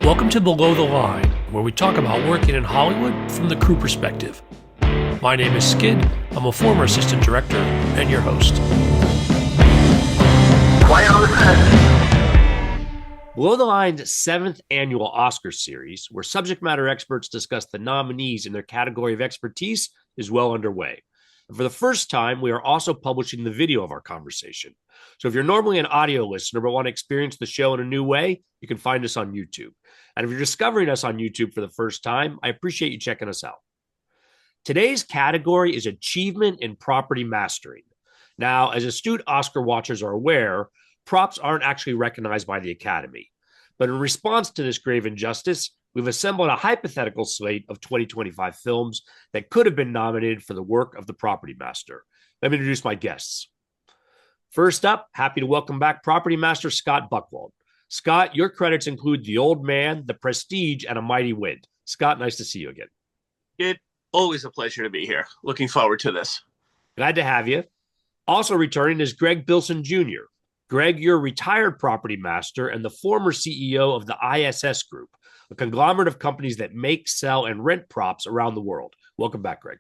Welcome to Below the Line, where we talk about working in Hollywood from the crew perspective. My name is Skid. I'm a former assistant director and your host. Quiet on the set. Below the Line's 7th annual Oscar series, where subject matter experts discuss the nominees in their category of expertise, is well underway. And for the first time, we are also publishing the video of our conversation. So if you're normally an audio listener but want to experience the show in a new way, you can find us on YouTube. And if you're discovering us on YouTube for the first time, I appreciate you checking us out. Today's category is Achievement in Property Mastering. Now, as astute Oscar watchers are aware, props aren't actually recognized by the Academy. But in response to this grave injustice, we've assembled a hypothetical slate of 2025 films that could have been nominated for the work of the property master. Let me introduce my guests. First up, happy to welcome back property master Scott Buckwald. Scott, your credits include The Old Man, The Prestige, and A Mighty Wind. Scott, nice to see you again. It's always a pleasure to be here. Looking forward to this. Glad to have you. Also returning is Gregg Bilson Jr. Gregg, you're a retired property master and the former CEO of the ISS Group, a conglomerate of companies that make, sell, and rent props around the world. Welcome back, Gregg.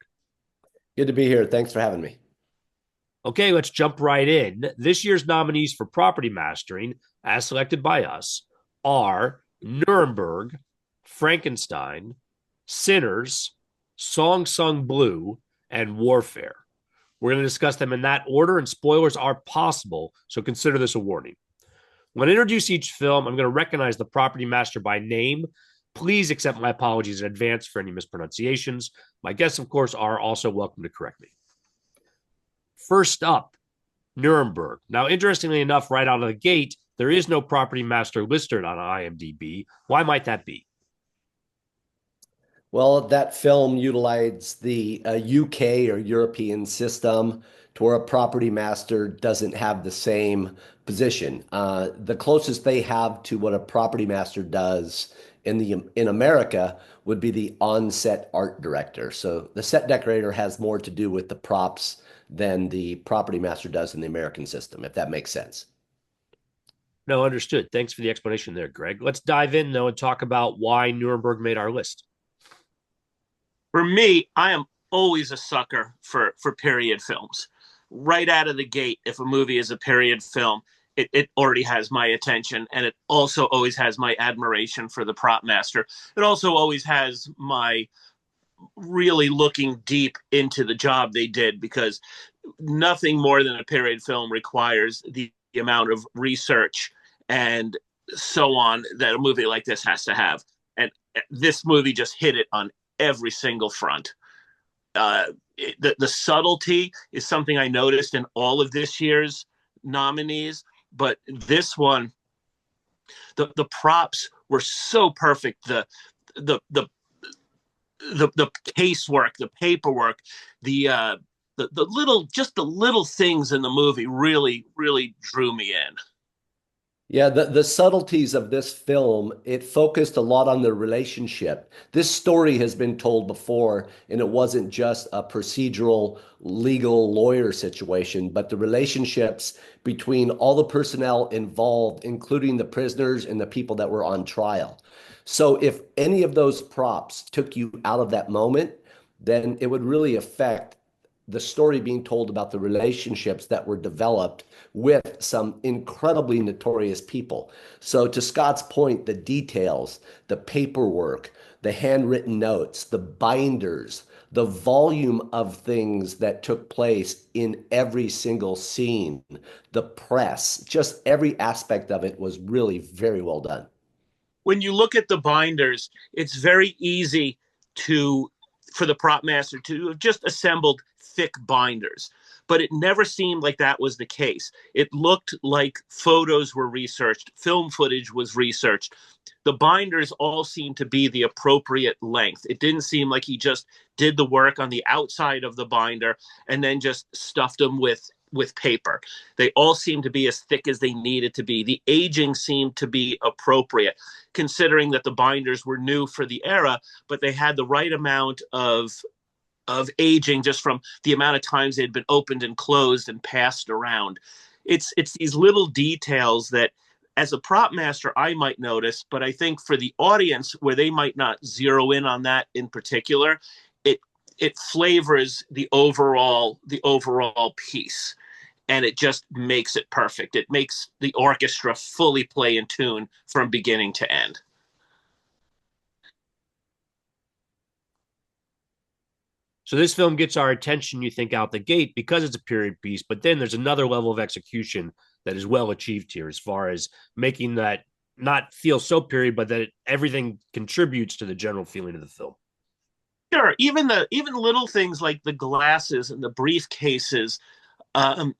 Good to be here. Thanks for having me. Okay, let's jump right in. This year's nominees for property mastering, as selected by us, are Nuremberg, Frankenstein, Sinners, Song Sung Blue, and Warfare. We're going to discuss them in that order, and spoilers are possible, so consider this a warning. When I introduce each film, I'm going to recognize the property master by name. Please accept my apologies in advance for any mispronunciations. My guests, of course, are also welcome to correct me. First up, Nuremberg. Now, interestingly enough, right out of the gate, there is no property master listed on IMDb. Why might that be? Well, that film utilized the UK or European system to where a property master doesn't have the same position. The closest they have to what a property master does in America would be the on-set art director. So the set decorator has more to do with the props than the property master does in the American system, if that makes sense. No, understood. Thanks for the explanation there, Gregg. Let's dive in, though, and talk about why Nuremberg made our list. For me, I am always a sucker for period films. Right out of the gate, if a movie is a period film, it already has my attention, and it also always has my admiration for the prop master. It also always has my really looking deep into the job they did, because nothing more than a period film requires the amount of research and so on that a movie like this has to have. And this movie just hit it on every single front. The subtlety is something I noticed in all of this year's nominees, but this one, the props were so perfect. The casework, the paperwork, the little things in the movie really drew me in. Yeah, the subtleties of this film, it focused a lot on the relationship. This story has been told before, and it wasn't just a procedural legal lawyer situation, but the relationships between all the personnel involved, including the prisoners and the people that were on trial. So if any of those props took you out of that moment, then it would really affect the story being told about the relationships that were developed with some incredibly notorious people. So to Scott's point, the details, the paperwork, the handwritten notes, the binders, the volume of things that took place in every single scene, the press, just every aspect of it was really very well done. When you look at the binders, it's very easy for the prop master to have just assembled thick binders, but it never seemed like that was the case. It looked like photos were researched, film footage was researched. The binders all seemed to be the appropriate length. It didn't seem like he just did the work on the outside of the binder and then just stuffed them with paper. They all seemed to be as thick as they needed to be. The aging seemed to be appropriate, considering that the binders were new for the era, but they had the right amount of aging just from the amount of times they'd been opened and closed and passed around. It's these little details that as a prop master, I might notice, but I think for the audience where they might not zero in on that in particular, it it flavors the overall piece, and it just makes it perfect. It makes the orchestra fully play in tune from beginning to end. So this film gets our attention, you think, out the gate because it's a period piece, but then there's another level of execution that is well achieved here as far as making that not feel so period, but that everything contributes to the general feeling of the film. Sure, even little things like the glasses and the briefcases, um,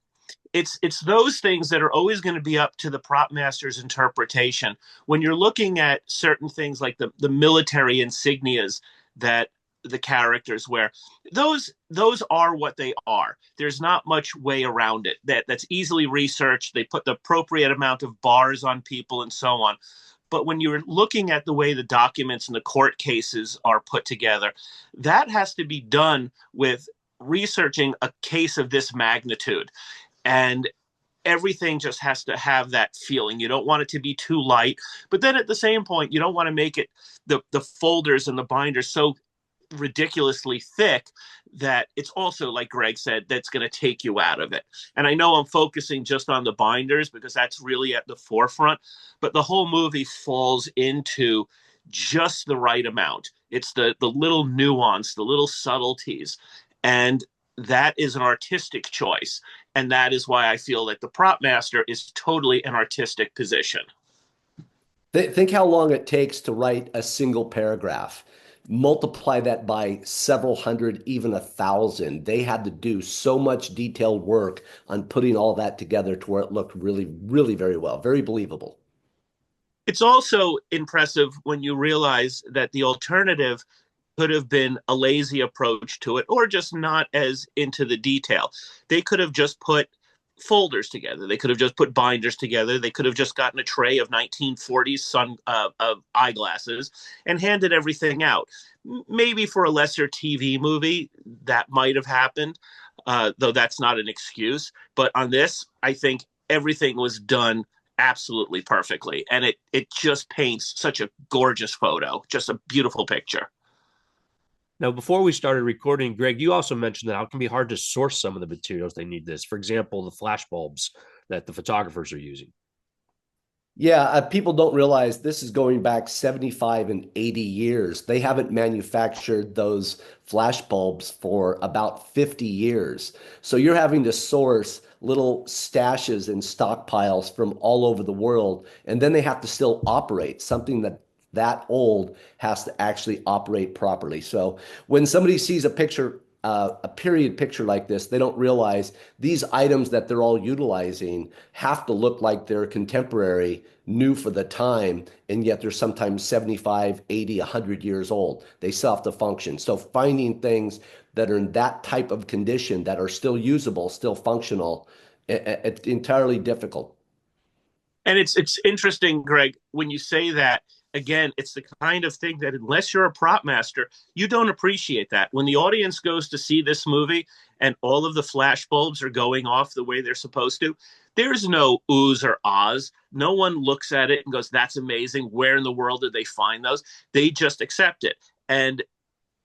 it's those things that are always going to be up to the prop master's interpretation. When you're looking at certain things like the military insignias that the characters wear, those are what they are. There's not much way around it. That's easily researched. They put the appropriate amount of bars on people and so on. But when you're looking at the way the documents and the court cases are put together, that has to be done with researching a case of this magnitude. And everything just has to have that feeling. You don't want it to be too light, but then at the same point, you don't want to make it the folders and the binders so ridiculously thick that it's also, like Gregg said, that's going to take you out of it. And I know I'm focusing just on the binders because that's really at the forefront, but the whole movie falls into just the right amount. It's the little nuance, the little subtleties, and that is an artistic choice. And that is why I feel that the prop master is totally an artistic position. Think how long it takes to write a single paragraph. Multiply that by several hundred, even 1,000. They had to do so much detailed work on putting all that together to where it looked really, really very well, very believable. It's also impressive when you realize that the alternative could have been a lazy approach to it or just not as into the detail. They could have just put folders together. They could have just put binders together. They could have just gotten a tray of 1940s eyeglasses and handed everything out. Maybe for a lesser TV movie, that might have happened, though that's not an excuse. But on this, I think everything was done absolutely perfectly. And it just paints such a gorgeous photo, just a beautiful picture. Now, before we started recording, Gregg, you also mentioned that how it can be hard to source some of the materials they need this. For example, the flash bulbs that the photographers are using. Yeah, people don't realize this is going back 75 and 80 years. They haven't manufactured those flash bulbs for about 50 years. So you're having to source little stashes and stockpiles from all over the world, and then they have to still operate. Something that old has to actually operate properly. So when somebody sees a period picture like this, they don't realize these items that they're all utilizing have to look like they're contemporary, new for the time, and yet they're sometimes 75, 80, 100 years old. They still have to function. So finding things that are in that type of condition that are still usable, still functional, it's entirely difficult. And it's interesting, Gregg, when you say that. Again, it's the kind of thing that unless you're a prop master, you don't appreciate that. When the audience goes to see this movie and all of the flash bulbs are going off the way they're supposed to, there's no oohs or ahs. No one looks at it and goes, that's amazing. Where in the world did they find those? They just accept it. And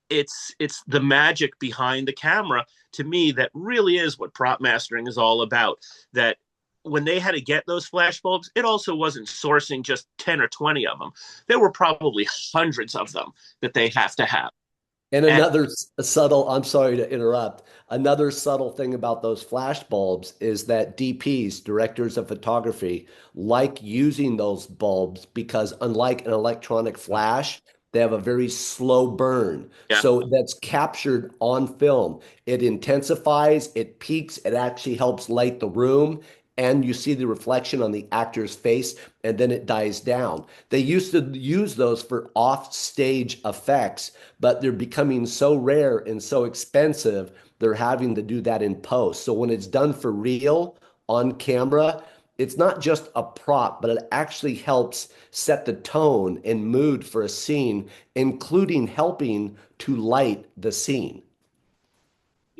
it's the magic behind the camera, to me, that really is what prop mastering is all about. That when they had to get those flash bulbs, it also wasn't sourcing just 10 or 20 of them. There were probably hundreds of them that they have to have. And And another subtle, I'm sorry to interrupt, another subtle thing about those flash bulbs is that DPs, directors of photography, like using those bulbs because unlike an electronic flash, they have a very slow burn. yeah, So that's captured on film. It intensifies, it peaks, it actually helps light the room, and you see the reflection on the actor's face, and then it dies down. They used to use those for off-stage effects, but they're becoming so rare and so expensive, they're having to do that in post. So when it's done for real on camera, it's not just a prop, but it actually helps set the tone and mood for a scene, including helping to light the scene.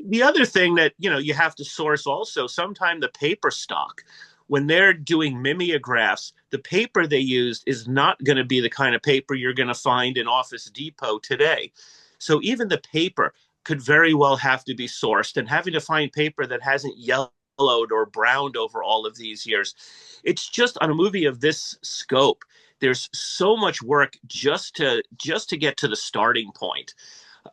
the other thing that you have to source also, sometime the paper stock. when they're doing mimeographs, the paper they used is not going to be the kind of paper you're going to find in Office Depot today. So even the paper could very well have to be sourced, and having to find paper that hasn't yellowed or browned over all of these years. It's just on a movie of this scope, there's so much work just to get to the starting point.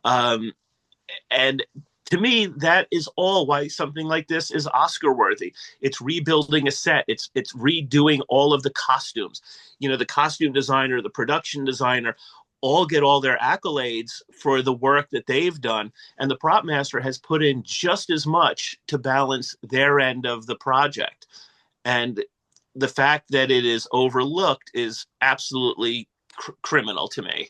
And to me, that is all why something like this is Oscar worthy. It's rebuilding a set. It's redoing all of the costumes. You know, the costume designer, the production designer, all get all their accolades for the work that they've done. And the prop master has put in just as much to balance their end of the project. And the fact that it is overlooked is absolutely criminal to me.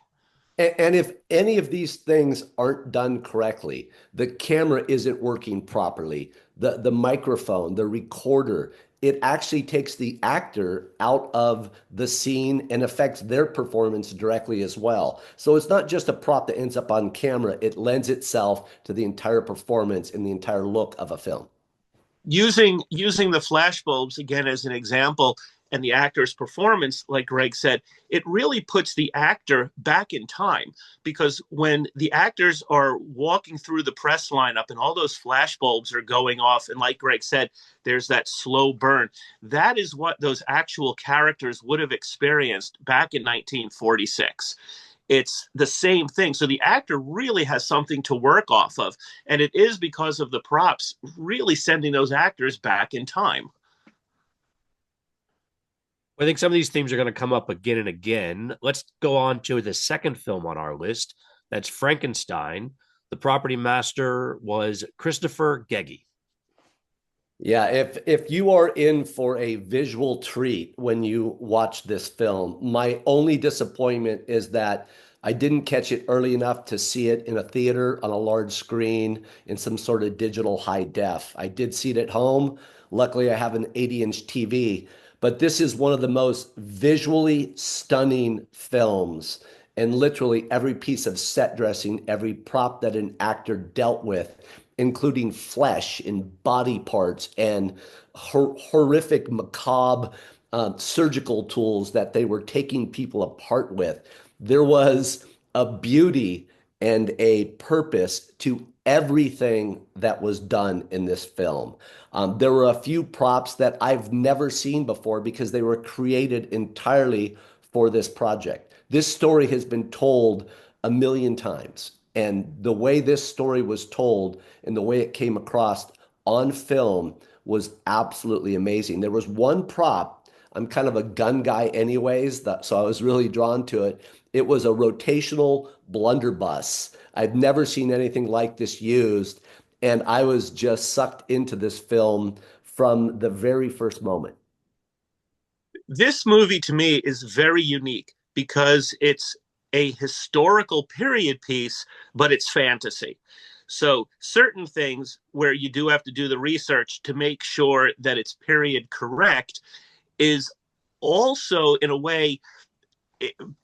And if any of these things aren't done correctly, the camera isn't working properly, the microphone, the recorder, it actually takes the actor out of the scene and affects their performance directly as well. So it's not just a prop that ends up on camera, it lends itself to the entire performance and the entire look of a film. Using the flash bulbs again as an example, and the actor's performance, like Gregg said, it really puts the actor back in time, because when the actors are walking through the press lineup and all those flash bulbs are going off, and like Gregg said, there's that slow burn, that is what those actual characters would have experienced back in 1946. It's the same thing. So the actor really has something to work off of. And it is because of the props really sending those actors back in time. I think some of these themes are going to come up again and again. Let's go on to the second film on our list. That's Frankenstein. The property master was Christopher Gregg. Yeah, if you are in for a visual treat when you watch this film, my only disappointment is that I didn't catch it early enough to see it in a theater on a large screen in some sort of digital high def. I did see it at home. Luckily, I have an 80-inch TV, but this is one of the most visually stunning films. And literally every piece of set dressing, every prop that an actor dealt with, including flesh and body parts and horrific, macabre surgical tools that they were taking people apart with. There was a beauty and a purpose to everything that was done in this film. There were a few props that I've never seen before because they were created entirely for this project. This story has been told a million times. And the way this story was told and the way it came across on film was absolutely amazing. There was one prop, I'm kind of a gun guy anyways, so I was really drawn to it. It was a rotational blunderbuss. I've never seen anything like this used, and I was just sucked into this film from the very first moment. This movie to me is very unique because it's a historical period piece, but it's fantasy. So certain things where you do have to do the research to make sure that it's period correct is also in a way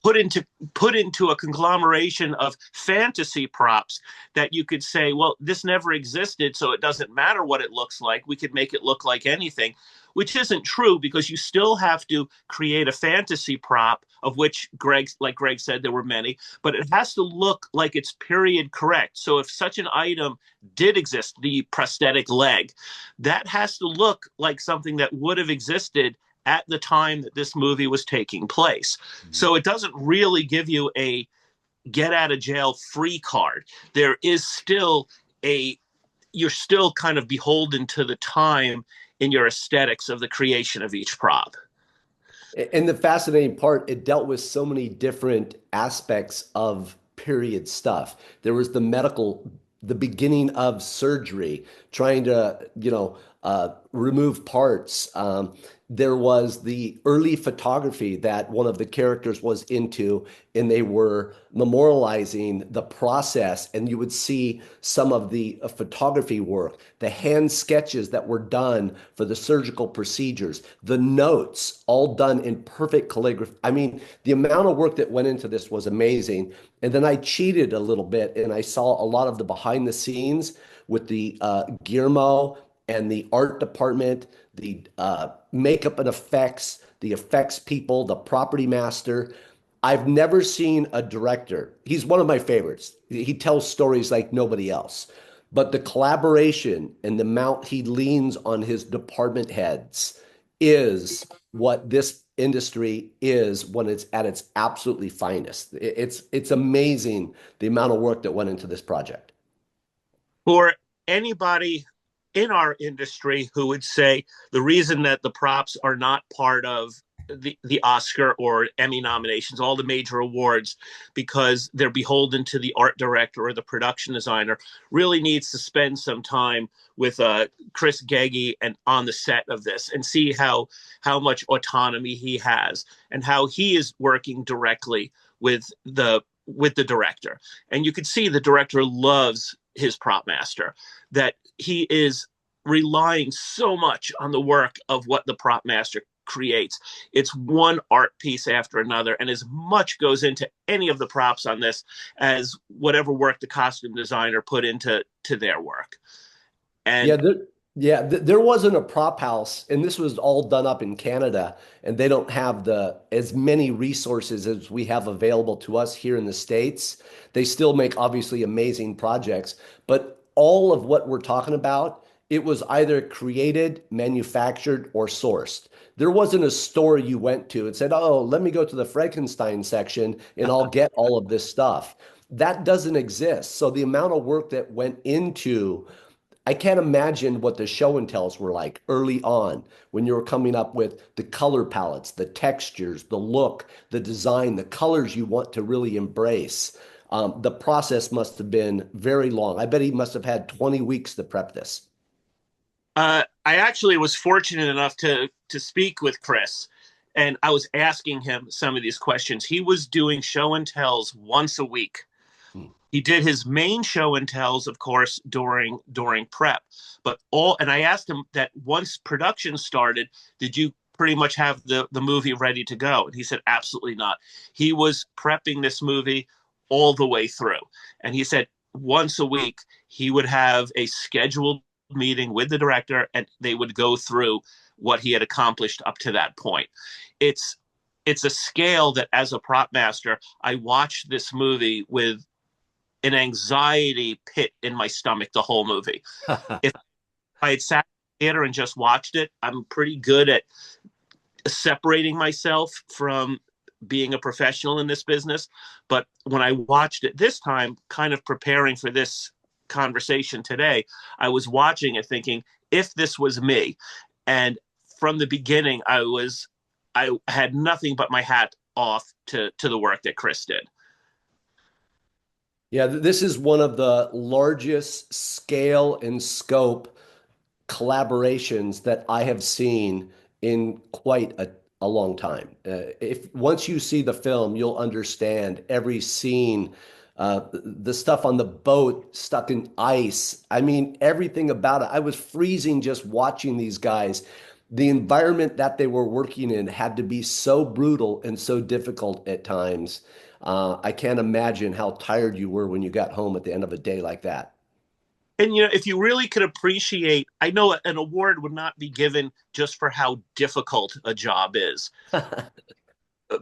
put into a conglomeration of fantasy props that you could say, well, this never existed, so it doesn't matter what it looks like. We could make it look like anything, which isn't true, because you still have to create a fantasy prop, of which like Gregg said, there were many, but it has to look like it's period correct. So if such an item did exist, the prosthetic leg, that has to look like something that would have existed at the time that this movie was taking place. Mm-hmm. So it doesn't really give you a get out of jail free card. There is still you're still kind of beholden to the time in your aesthetics of the creation of each prop. And the fascinating part, it dealt with so many different aspects of period stuff. There was the beginning of surgery, trying to, remove parts. There was the early photography that one of the characters was into, and they were memorializing the process. And you would see some of the photography work, the hand sketches that were done for the surgical procedures, the notes, all done in perfect calligraphy. I mean, the amount of work that went into this was amazing. And then I cheated a little bit, and I saw a lot of the behind the scenes with the Guillermo and the art department, the makeup and effects, the effects people, the property master. I've never seen a director. He's one of my favorites. He tells stories like nobody else. But the collaboration and the amount he leans on his department heads is what this industry is when it's at its absolutely finest. It's amazing the amount of work that went into this project. For anybody in our industry who would say the reason that the props are not part of the Oscar or Emmy nominations, all the major awards, because they're beholden to the art director or the production designer, really needs to spend some time with Chris Gregg and on the set of this and see how much autonomy he has and how he is working directly with the director. And you could see the director loves his prop master, that he is relying so much on the work of what the prop master creates. It's one art piece after another, and as much goes into any of the props on this as whatever work the costume designer put into their work. And Yeah, there wasn't a prop house, and this was all done up in Canada, and they don't have the as many resources as we have available to us here in the States. They still make obviously amazing projects, but all of what we're talking about, it was either created, manufactured, or sourced. There wasn't a store you went to and said, "Oh, let me go to the Frankenstein section and I'll get all of this stuff." That doesn't exist. So the amount of work that went into I can't imagine what the show and tells were like early on when you were coming up with the color palettes, the textures, the look, the design, the colors you want to really embrace. The process must have been very long. I bet he must have had 20 weeks to prep this. I actually was fortunate enough to speak with Chris, and I was asking him some of these questions. He was doing show and tells once a week. Hmm. He did his main show and tells, of course, during prep. But all and I asked him that once production started, did you pretty much have the movie ready to go? And he said, absolutely not. He was prepping this movie all the way through. And he said once a week he would have a scheduled meeting with the director and they would go through what he had accomplished up to that point. It's it's a scale that as a prop master, I watched this movie with an anxiety pit in my stomach the whole movie. If I had sat in the theater and just watched it, I'm pretty good at separating myself from being a professional in this business. But when I watched it this time, kind of preparing for this conversation today, I was watching it thinking, if this was me, and from the beginning, I had nothing but my hat off to the work that Chris did. Yeah, this is one of the largest scale and scope collaborations that I have seen in quite a long time. If once you see the film, you'll understand every scene, the stuff on the boat stuck in ice. I mean, everything about it. I was freezing just watching these guys. The environment that they were working in had to be so brutal and so difficult at times. I can't imagine how tired you were when you got home at the end of a day like that. And if you really could appreciate, I know an award would not be given just for how difficult a job is,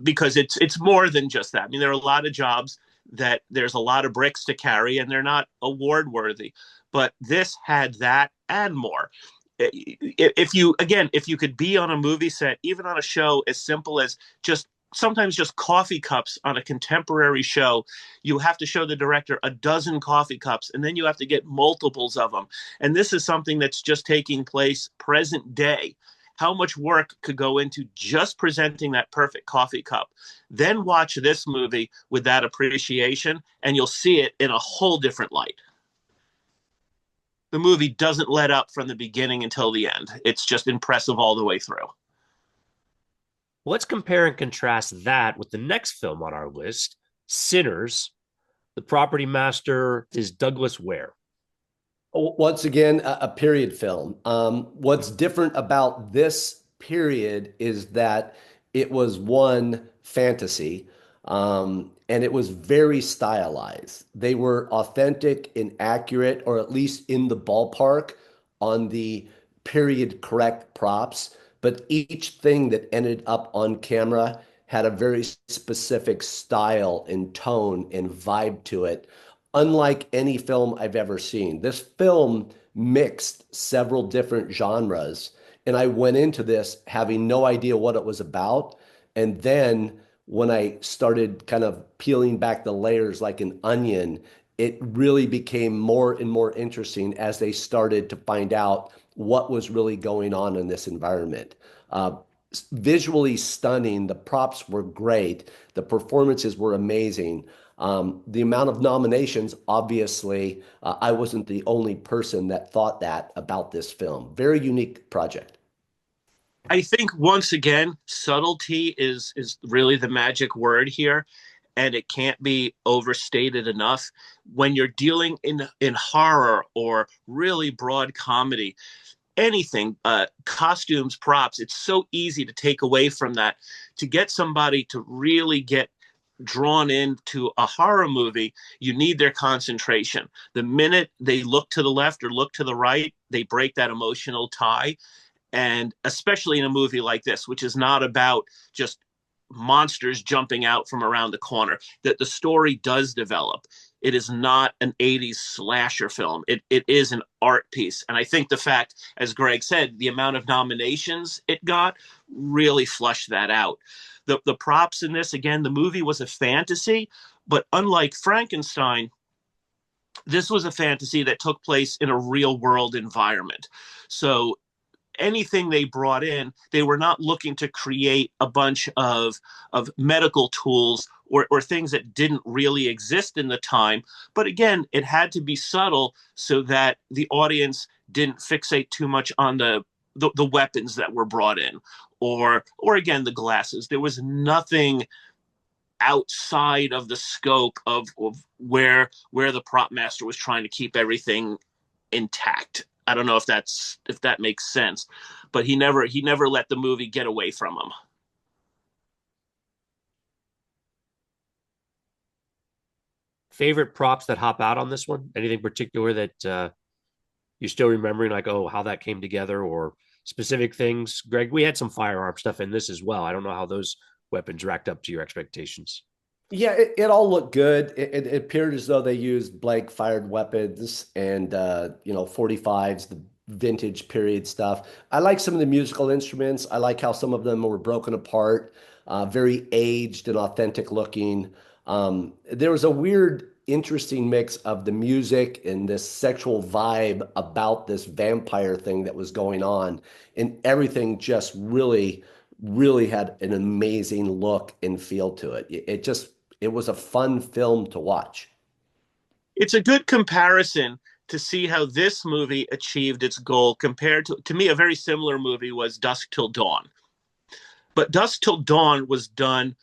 because it's more than just that. I mean, there are a lot of jobs that there's a lot of bricks to carry, and they're not award worthy. But this had that and more. If you could be on a movie set, even on a show as simple as just sometimes just coffee cups on a contemporary show, you have to show the director a dozen coffee cups and then you have to get multiples of them. And this is something that's just taking place present day. How much work could go into just presenting that perfect coffee cup? Then watch this movie with that appreciation and you'll see it in a whole different light. The movie doesn't let up from the beginning until the end. It's just impressive all the way through. Let's compare and contrast that with the next film on our list, Sinners. The property master is Douglas Ware. Once again, a period film. What's different about this period is that it was one fantasy, and it was very stylized. They were authentic and accurate, or at least in the ballpark on the period correct props, but each thing that ended up on camera had a very specific style and tone and vibe to it, unlike any film I've ever seen. This film mixed several different genres, and I went into this having no idea what it was about. And then when I started kind of peeling back the layers like an onion, it really became more and more interesting as they started to find out what was really going on in this environment. Uh, Visually stunning, the props were great, the performances were amazing. The amount of nominations, obviously, I wasn't the only person that thought that about this film. Very unique project. I think once again, subtlety is really the magic word here, and it can't be overstated enough. When you're dealing in horror or really broad comedy, anything, costumes, props, it's so easy to take away from that. To get somebody to really get drawn into a horror movie, you need their concentration. The minute they look to the left or look to the right, they break that emotional tie. And especially in a movie like this, which is not about just monsters jumping out from around the corner, that the story does develop. It is not an 80s slasher film. It is an art piece. And I think the fact, as Gregg said, the amount of nominations it got really flushed that out. The props in this, again, the movie was a fantasy, but unlike Frankenstein, this was a fantasy that took place in a real world environment. So anything they brought in, they were not looking to create a bunch of medical tools or things that didn't really exist in the time. But again, it had to be subtle so that the audience didn't fixate too much on the weapons that were brought in, or again, the glasses. There was nothing outside of the scope of where the prop master was trying to keep everything intact. I don't know if that makes sense, but he never let the movie get away from him. Favorite props that hop out on this one? Anything particular that you're still remembering, like, oh, how that came together, or specific things? Gregg, we had some firearm stuff in this as well. I don't know how those weapons racked up to your expectations. Yeah, it all looked good. It appeared as though they used blank fired weapons and 45s, the vintage period stuff. I like some of the musical instruments. I like how some of them were broken apart, very aged and authentic looking. There was a weird, interesting mix of the music and this sexual vibe about this vampire thing that was going on, and everything just really had an amazing look and feel to it. It was a fun film to watch. It's a good comparison to see how this movie achieved its goal compared to me, a very similar movie was Dusk Till Dawn. But Dusk Till Dawn was done,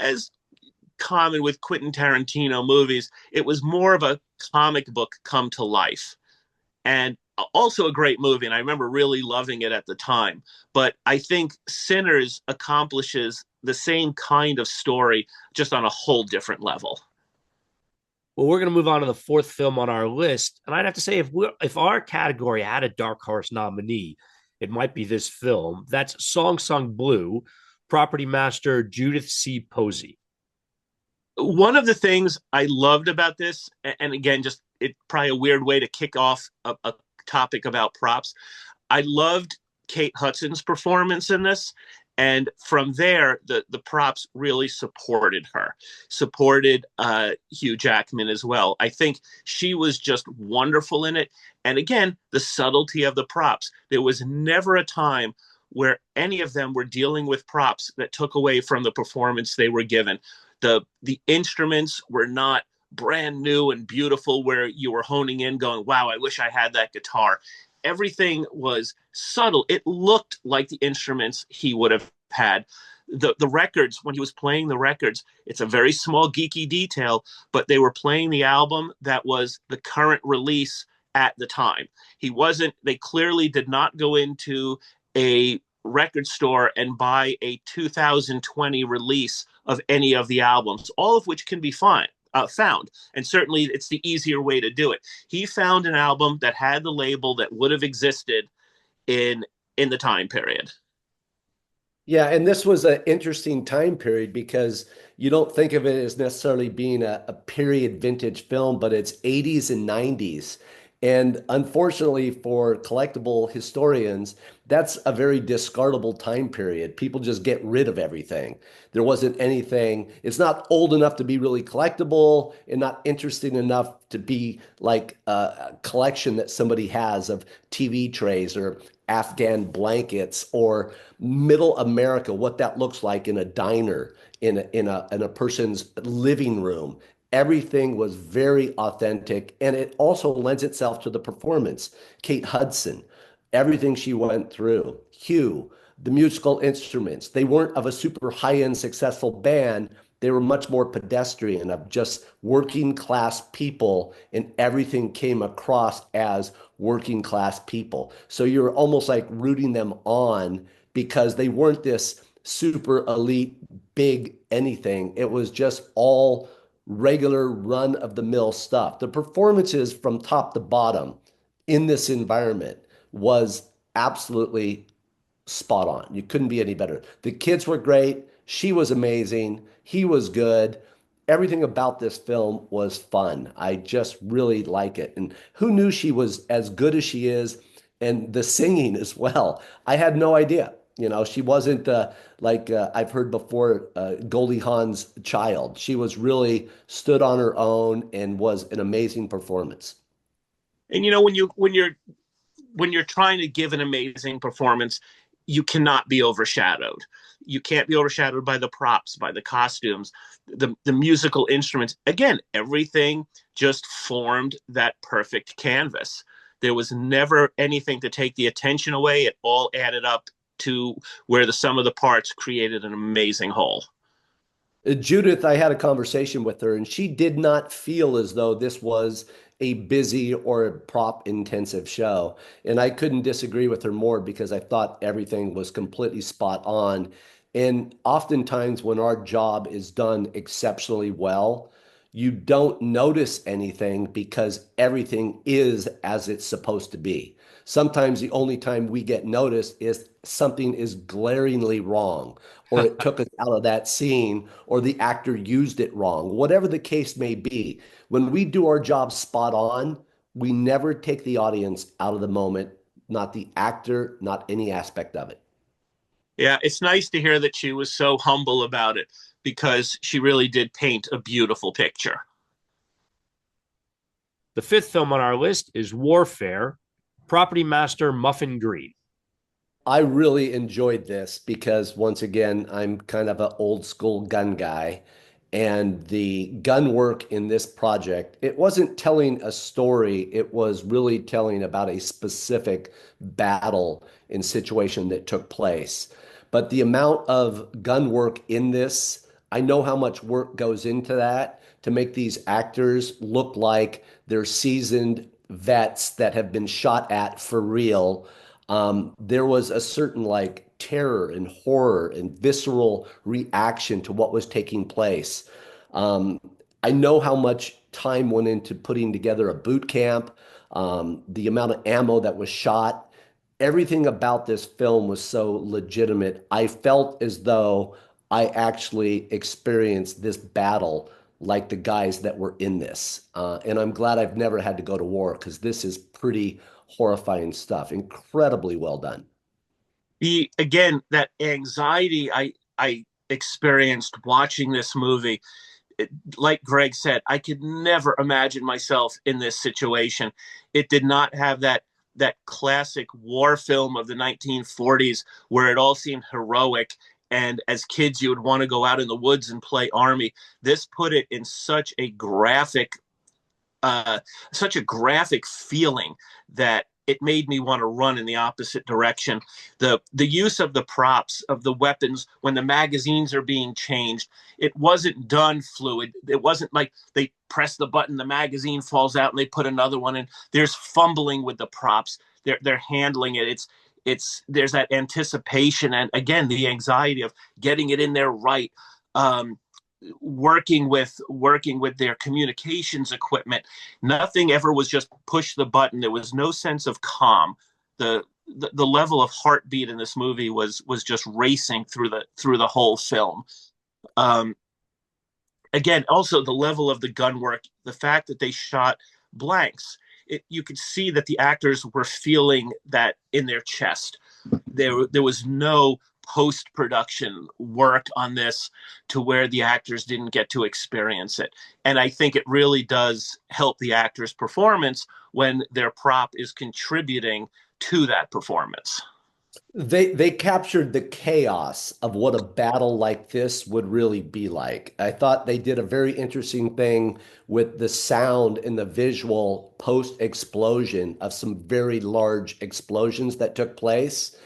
as common with Quentin Tarantino movies, it was more of a comic book come to life. And also a great movie, and I remember really loving it at the time. But I think Sinners accomplishes the same kind of story, just on a whole different level. Well, we're going to move on to the fourth film on our list, and I'd have to say, if our category had a dark horse nominee, it might be this film. That's Song Sung Blue, property master Judith C. Posey. One of the things I loved about this, and again, just it's probably a weird way to kick off a topic about props. I loved Kate Hudson's performance in this. And from there, the props really supported her, supported Hugh Jackman as well. I think she was just wonderful in it. And again, the subtlety of the props. There was never a time where any of them were dealing with props that took away from the performance they were given. The instruments were not brand new and beautiful where you were honing in going, wow, I wish I had that guitar. Everything was subtle. It looked like the instruments he would have had. The records, when he was playing the records, it's a very small geeky detail, but they were playing the album that was the current release at the time. They clearly did not go into a record store and buy a 2020 release of any of the albums, all of which can be fine. found. And certainly it's the easier way to do it. He found an album that had the label that would have existed in the time period. Yeah, and this was an interesting time period because you don't think of it as necessarily being a period vintage film, but it's 80s and 90s. And unfortunately for collectible historians, that's a very discardable time period. People just get rid of everything. There wasn't anything, it's not old enough to be really collectible and not interesting enough to be like a collection that somebody has of TV trays or Afghan blankets or middle America, what that looks like in a diner, in a person's living room. Everything was very authentic, and it also lends itself to the performance. Kate Hudson, everything she went through, Hugh, the musical instruments, they weren't of a super high-end successful band. They were much more pedestrian of just working class people, and everything came across as working class people. So you're almost like rooting them on because they weren't this super elite, big anything. It was just all regular run of the mill stuff. The performances from top to bottom in this environment was absolutely spot on. You couldn't be any better. The kids were great. She was amazing. He was good. Everything about this film was fun. I just really like it. And who knew she was as good as she is? And the singing as well. I had no idea. She wasn't I've heard before, Goldie Hawn's child. She was really stood on her own and was an amazing performance. And when you're trying to give an amazing performance, you cannot be overshadowed. You can't be overshadowed by the props, by the costumes, the musical instruments. Again, everything just formed that perfect canvas. There was never anything to take the attention away. It all added up to where the sum of the parts created an amazing whole. Judith, I had a conversation with her, and she did not feel as though this was a busy or a prop intensive show. And I couldn't disagree with her more because I thought everything was completely spot on. And oftentimes, when our job is done exceptionally well, you don't notice anything because everything is as it's supposed to be. Sometimes the only time we get noticed is something is glaringly wrong, or it took us out of that scene, or the actor used it wrong. Whatever the case may be, when we do our job spot on, we never take the audience out of the moment, not the actor, not any aspect of it. Yeah, it's nice to hear that she was so humble about it because she really did paint a beautiful picture. The fifth film on our list is Warfare, Property Master Muffin Green. I really enjoyed this because once again, I'm kind of an old school gun guy. And the gun work in this project, it wasn't telling a story, it was really telling about a specific battle and situation that took place. But the amount of gun work in this, I know how much work goes into that to make these actors look like they're seasoned vets that have been shot at for real. There was a certain like terror and horror and visceral reaction to what was taking place. Um, I know how much time went into putting together a boot camp, the amount of ammo that was shot. Everything about this film was so legitimate. I felt as though I actually experienced this battle like the guys that were in this. And I'm glad I've never had to go to war because this is pretty horrifying stuff. Incredibly well done. Again, that anxiety I experienced watching this movie, like Gregg said, I could never imagine myself in this situation. It did not have that classic war film of the 1940s where it all seemed heroic. And as kids, you would want to go out in the woods and play army. This put it in such a graphic feeling that it made me want to run in the opposite direction. The use of the props, of the weapons, when the magazines are being changed, it wasn't done fluid. It wasn't like they press the button, the magazine falls out, and they put another one in. There's fumbling with the props. They're handling it. There's that anticipation and again the anxiety of getting it in there right. working with their communications equipment. Nothing ever was just push the button. There was no sense of calm. The level of heartbeat in this movie was just racing through the whole film. Um, Again, also the level of the gun work, the fact that they shot blanks, you could see that the actors were feeling that in their chest. There was no post-production work on this to where the actors didn't get to experience it. And I think it really does help the actors' performance when their prop is contributing to that performance. They captured the chaos of what a battle like this would really be like. I thought they did a very interesting thing with the sound and the visual post-explosion of some very large explosions that took place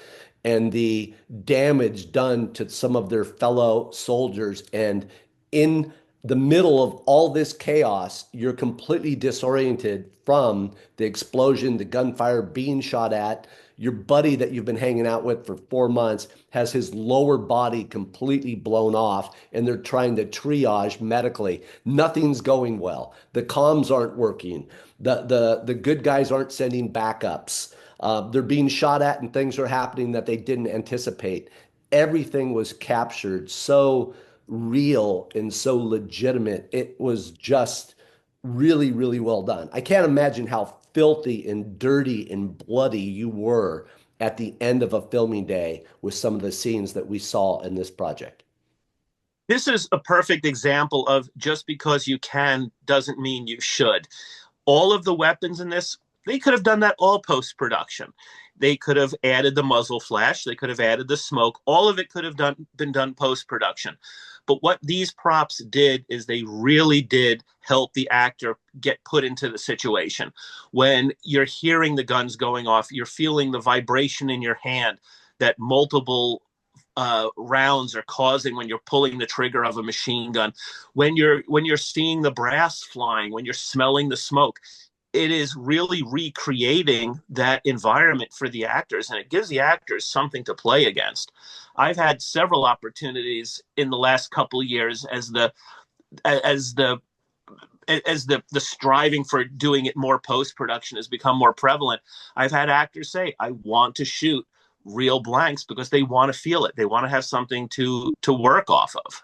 and the damage done to some of their fellow soldiers. And in the middle of all this chaos, you're completely disoriented from the explosion, the gunfire, being shot at. Your buddy that you've been hanging out with for 4 months has his lower body completely blown off, and they're trying to triage medically. Nothing's going well. The comms aren't working. The good guys aren't sending backups. They're being shot at, and things are happening that they didn't anticipate. Everything was captured so real and so legitimate. It was just really, really well done. I can't imagine how filthy and dirty and bloody you were at the end of a filming day with some of the scenes that we saw in this project. This is a perfect example of just because you can doesn't mean you should. All of the weapons in this, they could have done that all post-production. They could have added the muzzle flash. They could have added the smoke. All of it could have been done post-production. But what these props did is they really did help the actor get put into the situation. When you're hearing the guns going off, you're feeling the vibration in your hand that multiple rounds are causing when you're pulling the trigger of a machine gun. When you're seeing the brass flying, when you're smelling the smoke, it is really recreating that environment for the actors, and it gives the actors something to play against. I've had several opportunities in the last couple of years as the striving for doing it more post-production has become more prevalent. I've had actors say, I want to shoot real blanks because they want to feel it. They want to have something to work off of.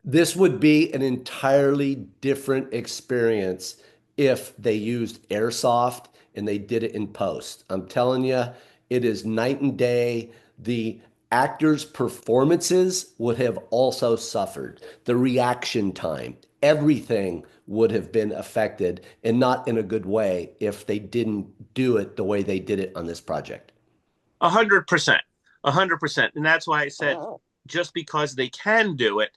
This would be an entirely different experience if they used airsoft and they did it in post. I'm telling you, it is night and day. The actors' performances would have also suffered. The reaction time, everything would have been affected, and not in a good way if they didn't do it the way they did it on this project. 100%. 100%. And that's why I said, just because they can do it,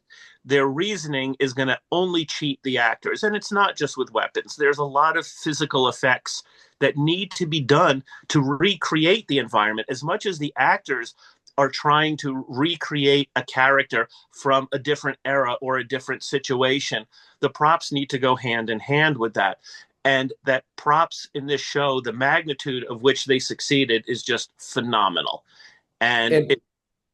their reasoning is going to only cheat the actors. And it's not just with weapons. There's a lot of physical effects that need to be done to recreate the environment. As much as the actors are trying to recreate a character from a different era or a different situation, the props need to go hand in hand with that. And that props in this show, the magnitude of which they succeeded is just phenomenal. And it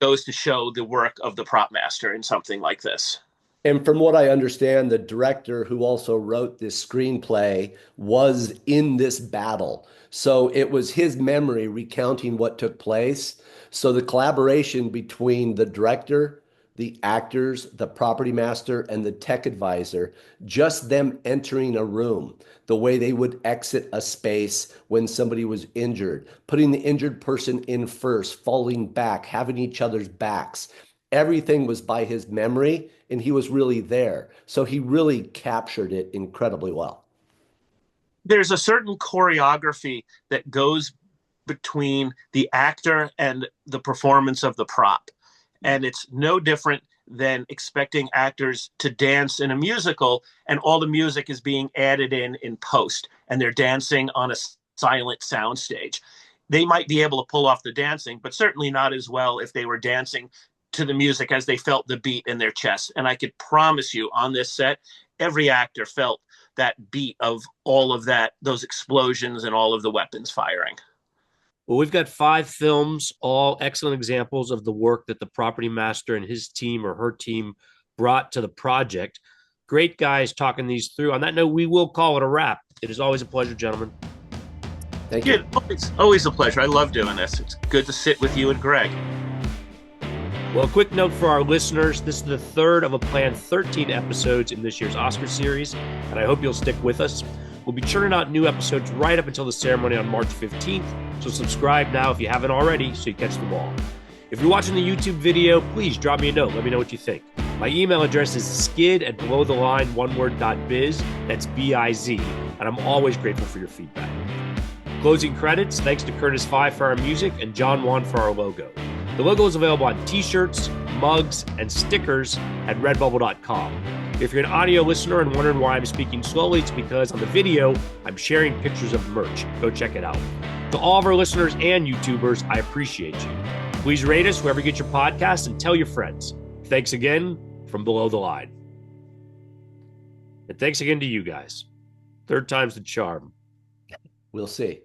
goes to show the work of the prop master in something like this. And from what I understand, the director who also wrote this screenplay was in this battle. So it was his memory recounting what took place. So the collaboration between the director, the actors, the property master, and the tech advisor, just them entering a room, the way they would exit a space when somebody was injured, putting the injured person in first, falling back, having each other's backs. Everything was by his memory, and he was really there. So he really captured it incredibly well. There's a certain choreography that goes between the actor and the performance of the prop. And it's no different than expecting actors to dance in a musical and all the music is being added in post and they're dancing on a silent soundstage. They might be able to pull off the dancing, but certainly not as well if they were dancing to the music as they felt the beat in their chest. And I could promise you on this set, every actor felt that beat of all of that, those explosions and all of the weapons firing. Well, we've got 5 films, all excellent examples of the work that the property master and his team or her team brought to the project. Great guys talking these through. On that note, we will call it a wrap. It is always a pleasure, gentlemen. Thank you. It's always a pleasure. I love doing this. It's good to sit with you and Gregg. Well, a quick note for our listeners. This is the third of a planned 13 episodes in this year's Oscar series, and I hope you'll stick with us. We'll be churning out new episodes right up until the ceremony on March 15th, so subscribe now if you haven't already so you catch them all. If you're watching the YouTube video, please drop me a note. Let me know what you think. My email address is skid@belowtheline.biz. That's B-I-Z, and I'm always grateful for your feedback. Closing credits, thanks to Curtis Five for our music and John Wan for our logo. The logo is available on t-shirts, mugs, and stickers at redbubble.com. If you're an audio listener and wondering why I'm speaking slowly, it's because on the video, I'm sharing pictures of merch. Go check it out. To all of our listeners and YouTubers, I appreciate you. Please rate us wherever you get your podcasts and tell your friends. Thanks again from Below the Line. And thanks again to you guys. Third time's the charm. We'll see.